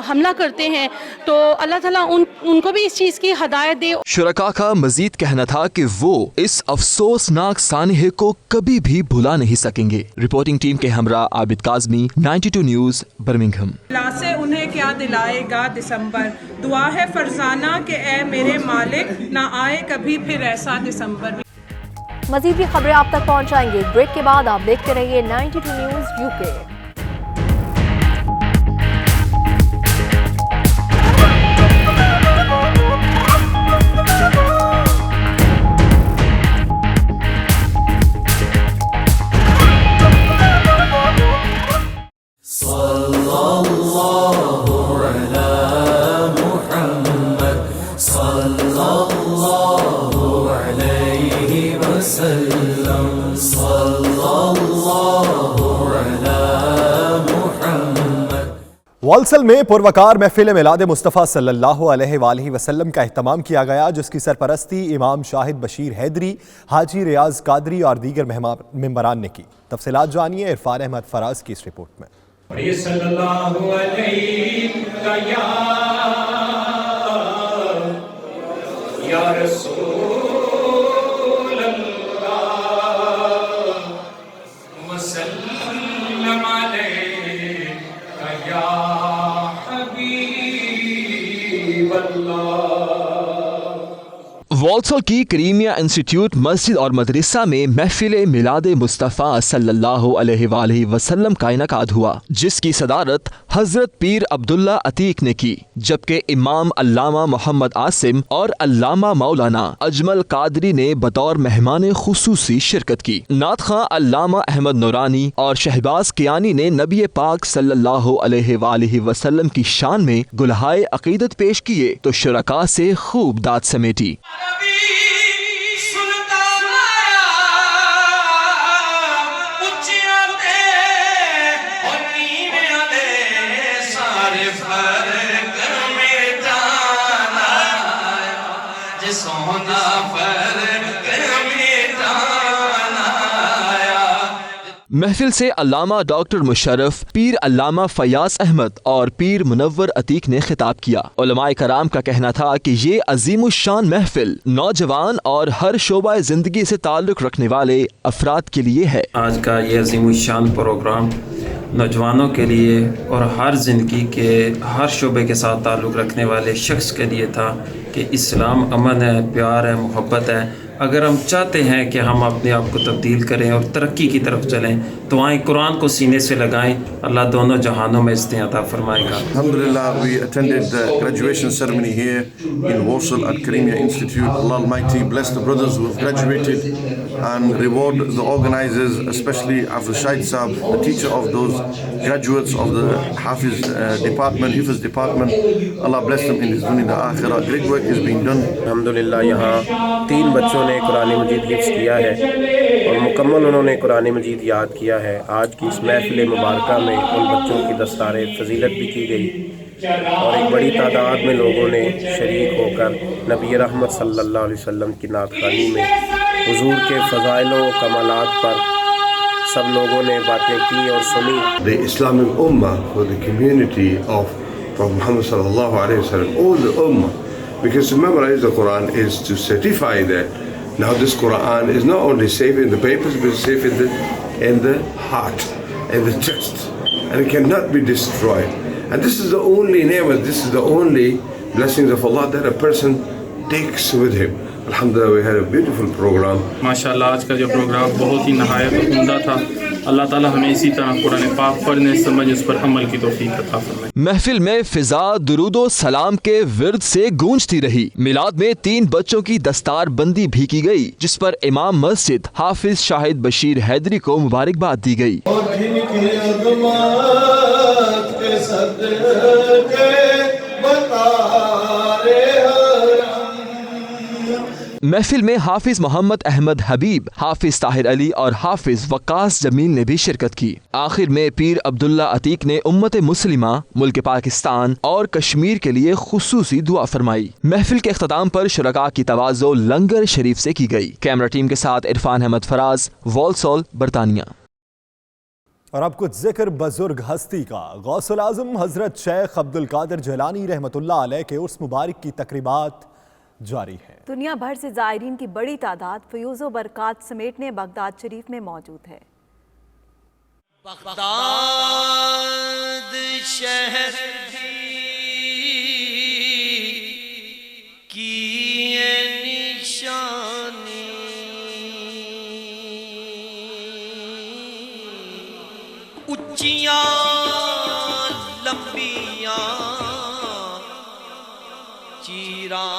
حملہ کرتے ہیں, تو اللہ تعالیٰ ان کو بھی اس چیز کی ہدایت دے. شرکا کا مزید کہنا تھا کہ وہ اس افسوسناک سانحے کو کبھی بھی بھلا نہیں سکیں گے. رپورٹنگ ٹیم کے ہمراہ عابد کاظمی, 92 نیوز, برمنگھم. سے انہیں کیا دلائے گا دسمبر, دعا ہے فرزانہ کہ اے میرے مالک نہ آئے کبھی پھر ایسا دسمبر. مزید بھی خبریں آپ تک پہنچائیں گے. بریک کے بعد آپ دیکھتے رہیے 92 نیوز UK. صلی اللہ علی محمد والسل میں پروقار محفل میلاد مصطفیٰ صلی اللہ علیہ وآلہ وسلم کا اہتمام کیا گیا، جس کی سرپرستی امام شاہد بشیر حیدری، حاجی ریاض قادری اور دیگر ممبران نے کی۔ تفصیلات جانیے عرفان احمد فراز کی اس رپورٹ میں۔ صلی اللہ علیہ یا رسول اللہ وسلم علیہ یا حبیب اللہ۔ والسل کی کریمیا انسٹیٹیوٹ مسجد اور مدرسہ میں محفل میلاد مصطفیٰ صلی اللہ علیہ وآلہ وسلم کا انعقاد ہوا، جس کی صدارت حضرت پیر عبداللہ عتیق نے کی، جبکہ امام علامہ محمد عاصم اور علامہ مولانا اجمل قادری نے بطور مہمان خصوصی شرکت کی۔ نعت خواں علامہ احمد نورانی اور شہباز کیانی نے نبی پاک صلی اللہ علیہ وآلہ وسلم کی شان میں گلہائے عقیدت پیش کیے تو شرکاء سے خوب داد سمیٹی۔ محفل سے علامہ ڈاکٹر مشرف، پیر علامہ فیاض احمد اور پیر منور عتیق نے خطاب کیا۔ علماء کرام کا کہنا تھا کہ یہ عظیم الشان محفل نوجوان اور ہر شعبہ زندگی سے تعلق رکھنے والے افراد کے لیے ہے۔ آج کا یہ عظیم الشان پروگرام نوجوانوں کے لیے اور ہر زندگی کے ہر شعبے کے ساتھ تعلق رکھنے والے شخص کے لیے تھا کہ اسلام امن ہے، پیار ہے، محبت ہے۔ اگر ہم چاہتے ہیں کہ ہم اپنے آپ کو تبدیل کریں اور ترقی کی طرف چلیں تو آئیں قرآن کو سینے سے لگائیں، اللہ دونوں جہانوں میں عزتیں عطا فرمائے گا۔ Alhamdulillah, we attended the graduation ceremony here in Warsaw at Karimia Institute. Allah Almighty bless the brothers who have graduated and reward the organizers, especially Afzal Shahid Saab, the teacher of those graduates of the Hafiz department. Allah bless them in His dunya and akhirah. Great work is being done. الحمدللہ یہاں 3 بچوں نے قرآن مجید حفظ کیا ہے اور مکمل انہوں نے قرآن مجید یاد کیا ہے۔ آج کی اس محفل مبارکہ میں ان بچوں کی دستار فضیلت بھی کی گئی اور ایک بڑی تعداد میں لوگوں نے شریک ہو کر نبی رحمت صلی اللہ علیہ وسلم کی نعت خوانی میں حضور کے فضائل و کمالات پر سب لوگوں نے باتیں کی اور سنی۔ The Islamic Ummah for the community of Prophet Muhammad sallallahu alaihi wasallam, all the Ummah, because to memorize the Quran is to certify that now this Quran is not only safe in the papers but it's safe in the heart, in the chest, and it cannot be destroyed. And this is the only ni'mat, this is the only blessings of Allah that a person takes with him. Alhamdulillah, we had a beautiful program. ماشاءاللہ آج کا جو programme بہت ہی نہایت عمدہ تھا۔ اللہ تعالیٰ ہمیں اسی طرح قرآن پاک پڑھنے، سمجھ، اس پر عمل کی توفیق عطا فرمائے۔ محفل میں فضا درود و سلام کے ورد سے گونجتی رہی۔ میلاد میں 3 بچوں کی دستار بندی بھی کی گئی، جس پر امام مسجد حافظ شاہد بشیر حیدری کو مبارکباد دی گئی۔ محفل میں حافظ محمد احمد حبیب، حافظ طاہر علی اور حافظ وقاص جمیل نے بھی شرکت کی۔ آخر میں پیر عبداللہ عتیق نے امت مسلمہ، ملک پاکستان اور کشمیر کے لیے خصوصی دعا فرمائی۔ محفل کے اختتام پر شرکاء کی تواضع لنگر شریف سے کی گئی۔ کیمرہ ٹیم کے ساتھ عرفان احمد فراز، والسال، برطانیہ۔ اور اب کچھ ذکر بزرگ ہستی کا۔ غوث العظم حضرت شیخ عبدالقادر جیلانی رحمۃ اللہ علیہ کے عرس مبارک کی تقریبات جاری ہیں۔ دنیا بھر سے زائرین کی بڑی تعداد فیوز و برکات سمیٹنے بغداد شریف میں موجود ہے۔ بغداد شہر کی نشانی اونچیاں لمبیاں چیراں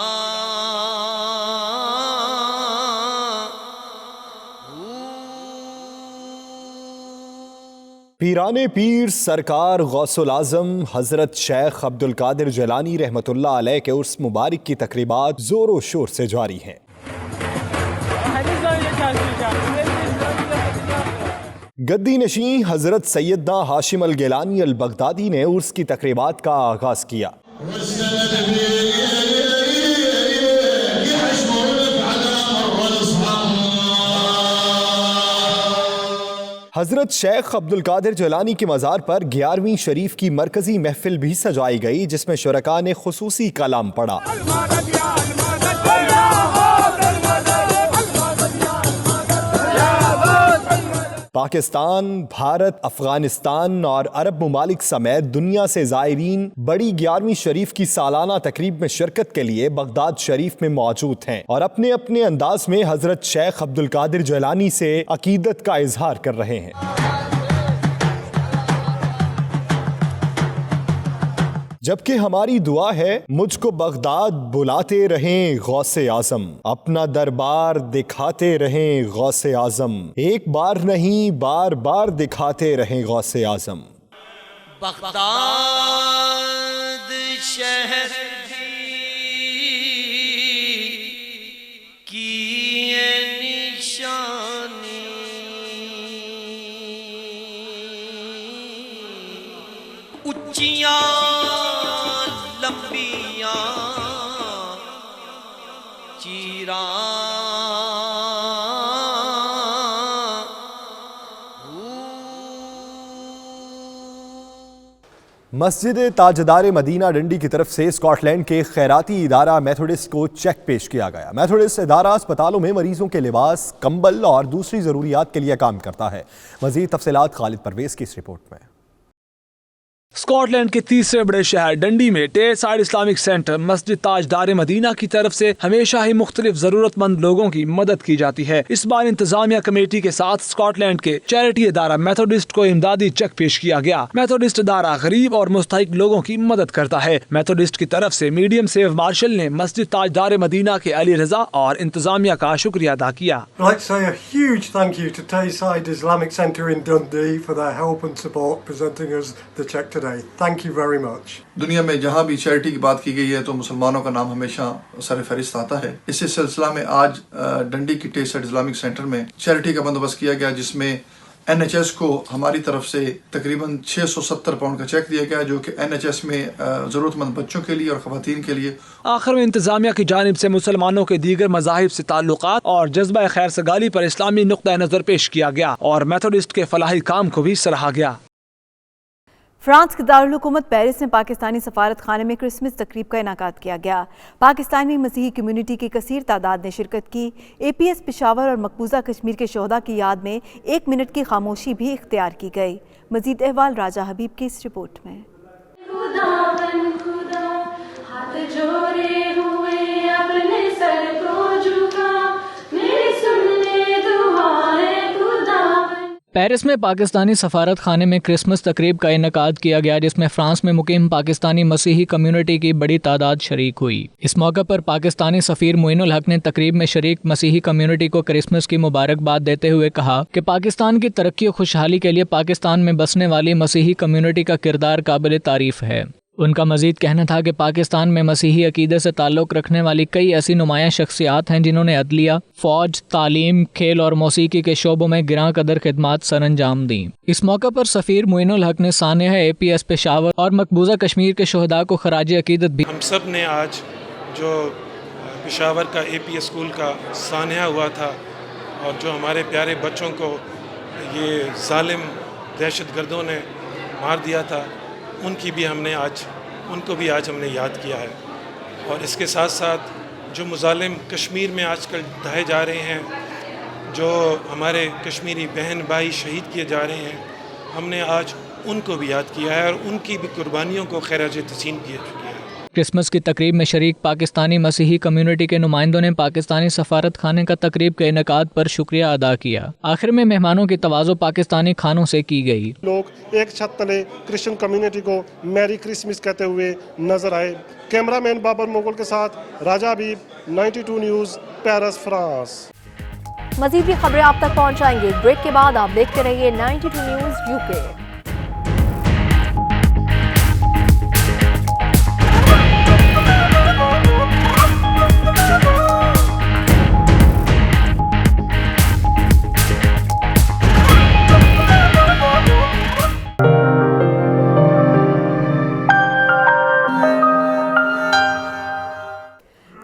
پیران پیر سرکار غوث العظم حضرت شیخ عبدالقادر جیلانی رحمۃ اللہ علیہ کے عرس مبارک کی تقریبات زور و شور سے جاری ہیں۔ गद्दी नशीं हजरत सैयदना हाशिम अल गिलानी अल बगदादी ने उर्स की तकरीबात का आगाज किया। हजरत शेख अब्दुल कादिर जिलानी के मज़ार पर 11वीं शरीफ की मरकजी महफिल भी सजाई गई, जिसमें शुरका ने खुसूसी कलाम पढ़ा। पाकिस्तान, भारत, अफगानिस्तान और अरब ममालिक समेत दुनिया से ज़ायरीन बड़ी 11वीं शरीफ की सालाना तकरीब में शिरकत के लिए बगदाद शरीफ में मौजूद हैं और अपने अपने अंदाज में हजरत शेख अब्दुल कादिर जिलानी से अकीदत का इजहार कर रहे हैं। जबकि हमारी दुआ है मुझको बगदाद बुलाते रहें गौसे आजम, अपना दरबार दिखाते रहें गौसे आजम, एक बार नहीं बार बार दिखाते रहें गौसे आजम। बगदाद शहर की ये निशानी, उच्चियां लंबियां चीरा मस्जिद ताजदार मदीना डंडी की तरफ से स्कॉटलैंड के खैराती इदारा मेथोडिस्ट को चेक पेश किया गया। मेथोडिस्ट इदारा अस्पतालों में मरीजों के लिबास, कंबल और दूसरी ज़रूरियात के लिए काम करता है। मज़ीद तफसीलात खालिद परवेज़ की इस रिपोर्ट में। स्कॉटलैंड के तीसरे बड़े शहर डंडी में टेल साइड इस्लामिक सेंटर मस्जिद ताजदार मदीना की तरफ से हमेशा ही मुख्तलिफ जरूरतमंद लोगों की मदद की जाती है। इस बार इंतजामिया कमेटी के साथ स्कॉटलैंड के चैरिटी इदारा मेथोडिस्ट को इमदादी चेक पेश किया गया। मेथोडिस्ट इदारा गरीब और मुस्तहिक लोगों की मदद करता है। मेथोडिस्ट की तरफ से मीडियम सेव मार्शल ने मस्जिद ताजदार मदीना के अली रजा और इंतजामिया का शुक्रिया अदा किया। Thank you very much. दुनिया में जहाँ भी चैरिटी की बात की गई है तो मुसलमानों का नाम हमेशा सर फहरिस्त आता है। इसी सिलसिला में आज डंडी की टेल साइड इस्लामिक सेंटर में चैरिटी का बंदोबस्त किया गया, जिसमें NHS को हमारी तरफ से तकरीबन 670 पाउंड का चेक दिया गया, जो कि NHS में ज़रूरतमंद बच्चों के लिए और ख़वातीन के लिए। आखिर में इंतजामिया की जानिब से मुसलमानों के दीगर मज़ाहिब से ताल्लुकात और जज्बा खैर सगाली पर इस्लामी नुक्ता नज़र पेश किया गया और मेथोडिस्ट के फलाही काम को भी सराहा गया। फ्रांस के दारुल हुकूमत पेरिस में पाकिस्तानी सफारत खाने में क्रिसमस तकरीब का इनेकाद किया गया। पाकिस्तानी मसीही कम्युनिटी की कसीर तादाद ने शिरकत की। APS पेशावर और मकबूजा कश्मीर के शोहदा की याद में 1 मिनट की खामोशी भी इख्तियार की गई। मजीद अहवाल राजा हबीब की इस रिपोर्ट में। पेरिस में पाकिस्तानी सफारत खाने में क्रिसमस तकरीब का इनेकाद किया गया, जिसमें फ्रांस में मुकीम पाकिस्तानी मसीही कम्युनिटी की बड़ी तादाद शरीक हुई। इस मौके पर पाकिस्तानी सफ़ीर मोइनुल हक ने तकरीब में शरीक मसीही कम्युनिटी को क्रिसमस की मुबारकबाद देते हुए कहा कि पाकिस्तान की तरक्की और खुशहाली के लिए पाकिस्तान में बसने वाली मसीही कम्युनिटी का किरदार काबिल तारीफ है। उनका मजीद कहना था कि पाकिस्तान में मसीही अकीदे से ताल्लुक़ रखने वाली कई ऐसी नुमायां शख्सियात हैं जिन्होंने अदलिया, फ़ौज, तालीम, खेल और मौसीकी के शोबों में गिरां कदर खिदमात सर अंजाम दी। इस मौके पर सफ़ीर मोइनुल हक ने सानिया APS पेशावर और मकबूजा कश्मीर के शोहदा को खराज अकीदत भी। हम सब ने आज जो पेशावर का APS स्कूल का सानिया हुआ था और जो हमारे प्यारे बच्चों को ये जालिम दहशतगर्दों ने मार दिया था, उनको भी आज हमने याद किया है। और इसके साथ साथ जो मुजालिम कश्मीर में आजकल ढाए जा रहे हैं, जो हमारे कश्मीरी बहन भाई शहीद किए जा रहे हैं, हमने आज उनको भी याद किया है और उनकी भी कुर्बानियों को खैराज तस्लीम किया है। क्रिसमस की तकरीब में शरीक पाकिस्तानी मसीही कम्युनिटी के नुमाइंदों ने पाकिस्तानी सफारत खाने का तकरीब के इनेकाद पर शुक्रिया अदा किया। आखिर में मेहमानों की तवाज़ो पाकिस्तानी खानों से की गई। लोग एक छत तले क्रिश्चियन कम्युनिटी को मैरी क्रिसमस कहते हुए नजर आए। कैमरामैन बाबर मोगल के साथ राजा हबीब, 92 न्यूज़, पेरिस, फ्रांस। मज़ीद भी खबरें आप तक पहुँचाएंगे। ब्रेक के बाद आप देखते रहिए 92 न्यूज़ UK।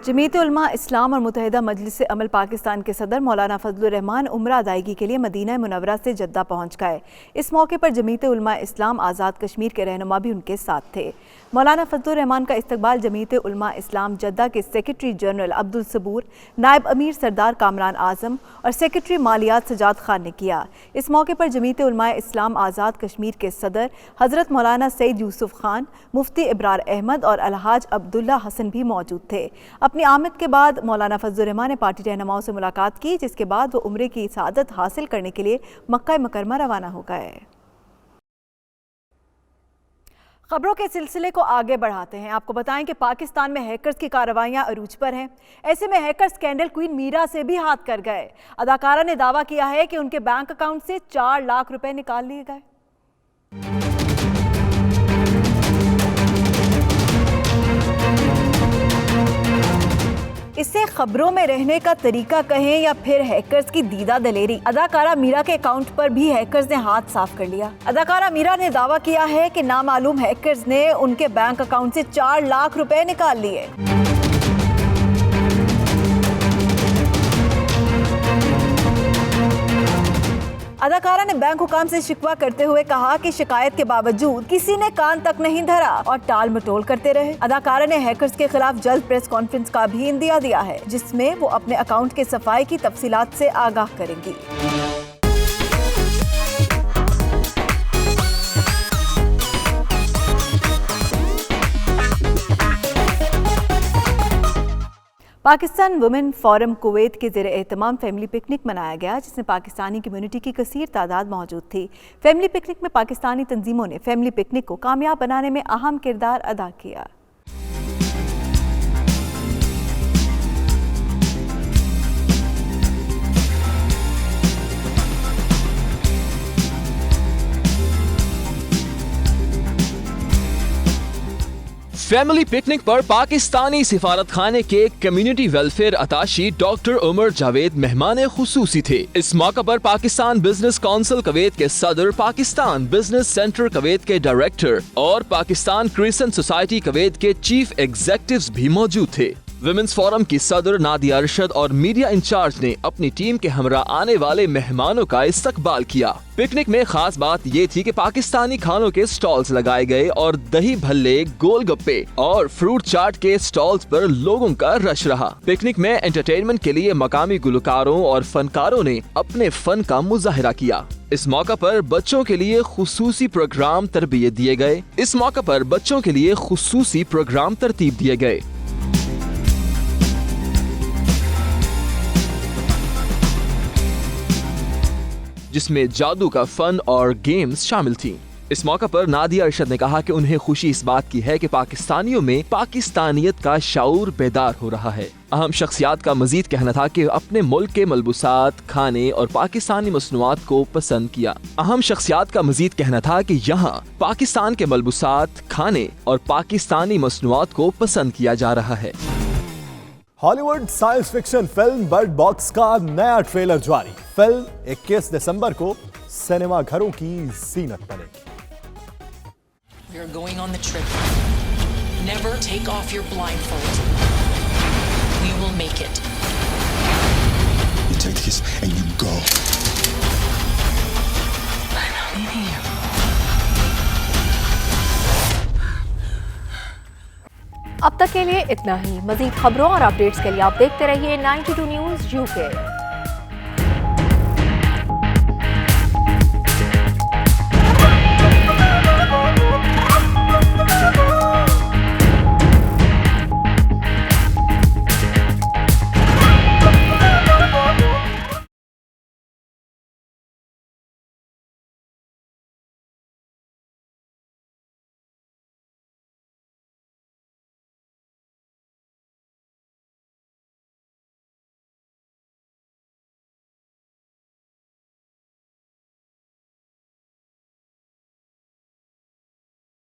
जमीयत उलमा इस्लाम और मुत्तहिदा मजलिस अमल पाकिस्तान के सदर मौलाना फजलुर रहमान उम्रा अदायगी के लिए मदीना मुनव्वरा से जद्दा पहुँच गए। इस मौके पर जमीयत उलमा इस्लाम आज़ाद कश्मीर के रहनुमा भी उनके साथ थे। मौलाना फजलुर रहमान का इस्तकबाल जमीयत उलमा इस्लाम जद्दा के सेक्रेटरी जनरल अब्दुल सबूर, नायब अमीर सरदार कामरान आज़म और सेक्रेटरी मालियात सजाद खान ने किया। इस मौके पर जमीयत उलमा इस्लाम आज़ाद कश्मीर के सदर हज़रत मौलाना सईद यूसुफ खान, मुफ्ती इब्रार अहमद और अलहाज अब्दुल्ला हसन भी मौजूद थे। अपनी आमद के बाद मौलाना फजलुर रहमान ने पार्टी रहनुमाओं से मुलाकात की, जिसके बाद वो उम्रे की सआदत हासिल करने के लिए मक्का मुकरमा रवाना हो गए। खबरों के सिलसिले को आगे बढ़ाते हैं। आपको बताएं कि पाकिस्तान में हैकर्स की कार्रवाइयां अरूज पर हैं। ऐसे में हैकर्स स्कैंडल क्वीन मीरा से भी हाथ कर गए। अदाकारा ने दावा किया है कि उनके बैंक अकाउंट से 4 लाख रुपए निकाल लिए गए। इससे खबरों में रहने का तरीका कहें या फिर हैकर्स की दीदा दलेरी, अदाकारा मीरा के अकाउंट पर भी हैकर्स ने हाथ साफ कर लिया। अदाकारा मीरा ने दावा किया है कि नामालूम हैकर्स ने उनके बैंक अकाउंट से 4 लाख रुपए निकाल लिए। अदाकारा ने बैंक हुकाम से शिकवा करते हुए कहा कि शिकायत के बावजूद किसी ने कान तक नहीं धरा और टाल मटोल करते रहे। अदाकारा ने हैकर्स के खिलाफ जल्द प्रेस कॉन्फ्रेंस का भी इंदिया दिया है, जिसमें वो अपने अकाउंट के सफाई की तफसीलात से आगाह करेंगी। पाकिस्तान वुमेन फोरम कुवैत के ज़ेर एहतमाम फैमिली पिकनिक मनाया गया, जिसमें पाकिस्तानी कम्युनिटी की कसीर तादाद मौजूद थी। फैमिली पिकनिक में पाकिस्तानी तंजीमों ने फैमिली पिकनिक को कामयाब बनाने में अहम किरदार अदा किया। फैमिली पिकनिक पर पाकिस्तानी सिफारत खाने के community welfare attaché doctor Umar Javed मेहमान खुसूसी थे। इस मौका पर पाकिस्तान बिजनेस काउंसिल कुवैत के सदर, पाकिस्तान बिजनेस सेंटर कुवैत के डायरेक्टर और पाकिस्तान क्रिसेंट सोसाइटी कुवैत के चीफ एग्जीक्यूटिव्स भी मौजूद थे। विमेंस फोरम की सदर नादिया अरशद और मीडिया इंचार्ज ने अपनी टीम के हमरा आने वाले मेहमानों का इस्तकबाल किया। पिकनिक में खास बात ये थी कि पाकिस्तानी खानों के स्टॉल्स लगाए गए और दही भल्ले, गोलगप्पे और फ्रूट चाट के स्टॉल्स पर लोगों का रश रहा। पिकनिक में एंटरटेनमेंट के लिए मकामी गुलकारों और फनकारों ने अपने फन का मुजाहिरा किया। इस मौका पर बच्चों के लिए खुसूसी प्रोग्राम तरतीब दिए गए। जिसमें जादू का फन और गेम्स शामिल थी। इस मौका पर नादिया अरशद ने कहा कि उन्हें खुशी इस बात की है कि पाकिस्तानियों में पाकिस्तानियत का शऊर बेदार हो रहा है। अहम शख्सियात का मजीद कहना था कि अपने मुल्क के मलबूसात, खाने और पाकिस्तानी मसनूआत को पसंद किया। अहम शख्सियात का मजीद कहना था कि यहाँ पाकिस्तान के मलबूसात, खाने और पाकिस्तानी मसनूआत को पसंद किया जा रहा है। Hollywood science fiction film bird box का नया ट्रेलर जारी। फिल्म 21 दिसंबर को सिनेमा घरों की जीनत बनेगी। We are going on the trip. Never take off your blindfold. We will make it. You take this and you go. I'm not leaving you. अब तक के लिए इतना ही। मजीद खबरों और अपडेट्स के लिए आप देखते रहिए 92 न्यूज़ UK।